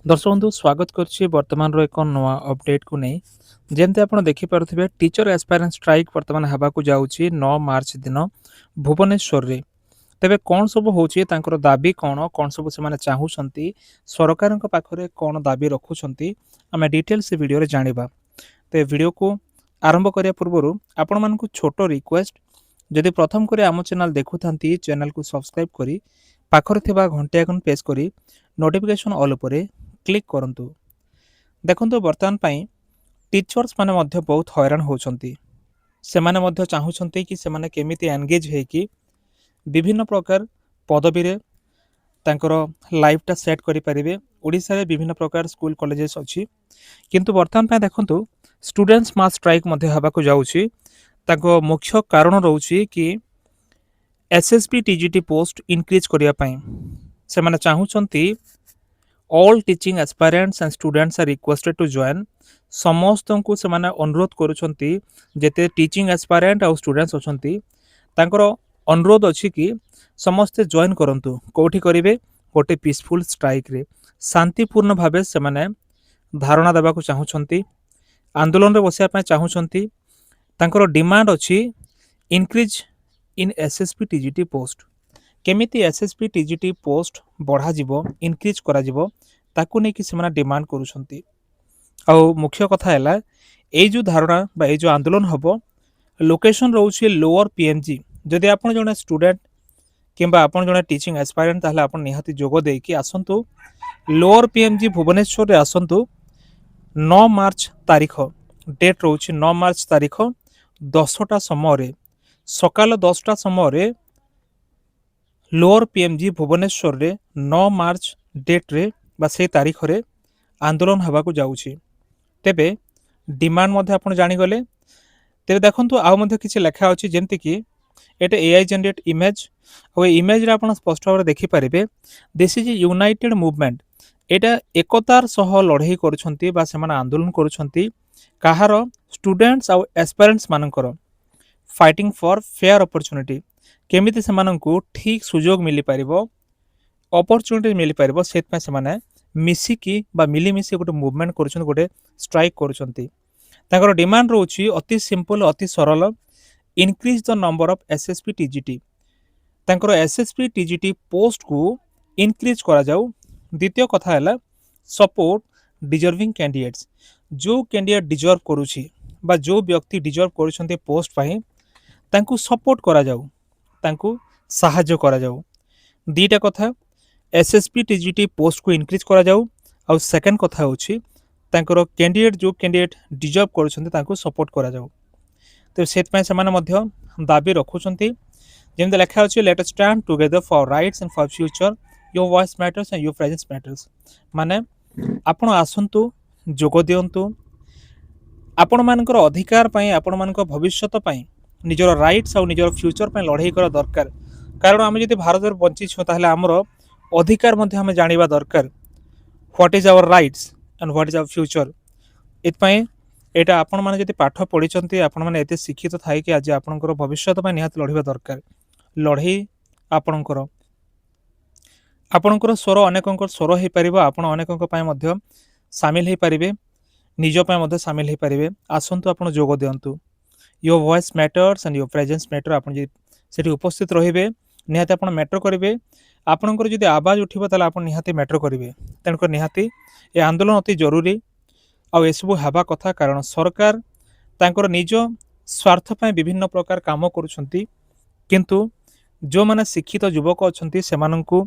दर्शक बंधु स्वागत करुच्ची बर्तमान एक नवा अपडेट को नहीं जमती आप देखिपे टीचर एस्पायरेंट स्ट्राइक बर्तमान होगाक जाऊँगी 9 मार्च दिन भुवनेश्वर रे। तेबे कौन सब होची तांकर दाबी कौन सब से चाहूँगी सरकार पाखरे कौन दाबी रखुंट आम डिटेल से वीडियो रे जानिबा। तो वीडियो को आरंभ करिया पूर्व आपण मानकु छोट रिक्वेस्ट जदि प्रथम करे आम चैनल देखु थांती चैनल को सब्सक्राइब करी पाखरे थिबा घंटी आइकन प्रेस करी नोटिफिकेशन ऑल उपरे क्लिक करंतु। देखंतु वर्तमान पई टीचर्स माने मध्य बहुत हैरान होउछंती। सेमाने मध्य चाहूछंती कि सेमाने केमिति एंगेज हे कि विभिन्न प्रकार पदवी रे तांकर लाइफटा सेट करि परिबे। ओडिसा रे विभिन्न प्रकार स्कूल कॉलेजेस अछि किंतु वर्तमान पई देखंतु स्टूडेंट्स मास स्ट्राइक मध्य हबाकू जाउछि। ताको मुख्य कारण रहउछि कि एसएसपी टीजीटी पोस्ट इंक्रीज करिया पई सेमाने चाहूछंती all teaching aspirants and students are requested to join. समस्त को से माने अनुरोध करूछंती जेते टीचिंग एस्पायरेंट और स्टूडेंट्स अछंती तांकर अनुरोध अछि कि समस्त जॉइन करंतु। कोठी करिवे गोटे पीसफुल स्ट्राइक रे शांतिपूर्ण भाबे से माने धारणा देबा को चाहूछंती, आंदोलन रे बसिया पय चाहूछंती। तांकर डिमांड अछि increase in SSP TGT post. केमिति एसएसपी टीजीटी पोस्ट बढ़ा जिवो इंक्रीज करा जिवो ताकू नै कि सेमाना डिमांड करूछंती। आ मुख्य कथा हैला ए जो धारणा बा ए जो आंदोलन हबो लोकेशन रहउछि लोअर पीएमजी। जदि आपण जने स्टूडेंट किंबा आपण जने टीचिंग एस्पायरेंट ताहले आपण निहाती जोगो देई कि आसंतु लोअर पीएमजी भुवनेश्वर रे आसंतु 9 मार्च तारीख डेट रहउछि 9 मार्च तारीख 10टा समय रे सकाल 10टा समय रे लोअर पीएमजी भुवनेश्वर रे 9 मार्च डेट रे बा से तारीख रे आंदोलन हबाकू जाउछि। तेबे डिमांड मध्ये आपण जानि गले। तेबे देखंतु आउ मध्ये किछि लेखा अछि जेंति कि एटे एआई जनरेट इमेज और इमेज रे आपण स्पष्ट भाबरे देखि परिबे दिस इज यूनाइटेड मूवमेंट। एटा एकतार सह लढाई करूछंती बा सेमान आंदोलन करूछंती काहार स्टूडेंट्स और एस्पायरेंट्स मानकर फाइटिंग फॉर फेयर अपॉर्चुनिटी। केमिति सेमानंकु ठीक सुजोग मिली परिबो अपॉर्चुनिटी मिली परिबो सेत पे सेमाने मिसिकी बा मिली मिसी गोटे मूवमेंट करूछन गोटे स्ट्राइक करूछंती। ताकर डिमांड रहउछि अति सिंपल अति सरल increase the number of SSP TGT. ताकर एसएसपी टीजीटी पोस्ट को इंक्रीज करा जाऊ। द्वितीय कथा हैला सपोर्ट डिजर्विंग कैंडिडेट्स। जो कैंडिडेट डिजर्व करूछि बा जो व्यक्ति डिजर्व करूछंती पोस्ट पई तांकु सपोर्ट करा जाऊ, तांकु साहाय्य करा जाऊ। दीटा कथा एसएसपी टीजीटी पोस्ट को इंक्रीज करा जाऊ और सेकंड कथा होछि तांकर कैंडिडेट जो कैंडिडेट डिजर्व करूछंती तांकु सपोर्ट करा जाऊ। तो सेत पय समान मध्य दाबी रखुछंती जेमते लेखा अछि let us stand together for rights and for future your voice matters and your presence matters. माने आपण आसंतु जोग दियंतु आपण मानकर अधिकार पय आपण मानकर भविष्यत पय निजर राइट्स और निजर फ्यूचर पय लड़ाई करा दरकार। कारण आम जदि भारत में बंची छो ताहले हमर अधिकार मध्य हमें जानिबा दरकार what is our rights and what is our future. एत पय एटा आपण माने जदि पाठ पढिचंती आपण माने एते शिक्षित थाई कि आज आपनकर भविष्यत पय निहात लढिबा दरकार। लढाई आपनकर स्वर अनेकंकर स्वर हे परिबो। आपण अनेकंक पय मध्य शामिल हे परिबे, निज पय मध्य शामिल हे परिबे। आसंतु आपण जोग दियंतु। Your voice matters and your presence matter. आपण जे सेठी उपस्थित रहिबे निहाती आपण मैटर करिवे। आपणकर जदि आवाज उठिबो ताले आपण निहाती मैटर करिवे। तेणुकर निहाती ए आंदोलन अति जरूरी आ एसबु हेबा कथा। कारण सरकार तांकर निज स्वार्थ पय विभिन्न प्रकार काम करूछंती किंतु जो माने शिक्षित युवक अछंती सेमानंकु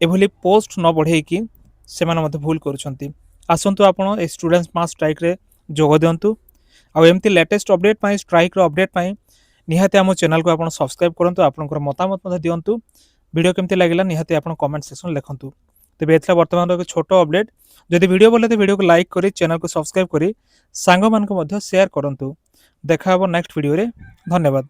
एभली पोस्ट न बढ़े कि सेमान मते भूल करूछंती। आसंतु आपण ए स्टूडेंट्स मास स्ट्राइक रे जोग दियंतु आ एमती लेटेस्ट अपडेट पय स्ट्राइक रो अपडेट पय निहाती आम चैनल को आपण सब्सक्राइब करंतु। आपनकर मतामत मते दियंतु। वीडियो केमती लागिला निहाती आपण कमेंट सेक्शन लेखंतु। तेबे एथला वर्तमान एक छोट अपडेट जदि वीडियो बोले तो वीडियो को लाइक करी चैनल को सब्सक्राइब करी सांग मान को मध्य शेयर करंतु। देखा हबो नेक्स्ट वीडियो रे। धन्यवाद।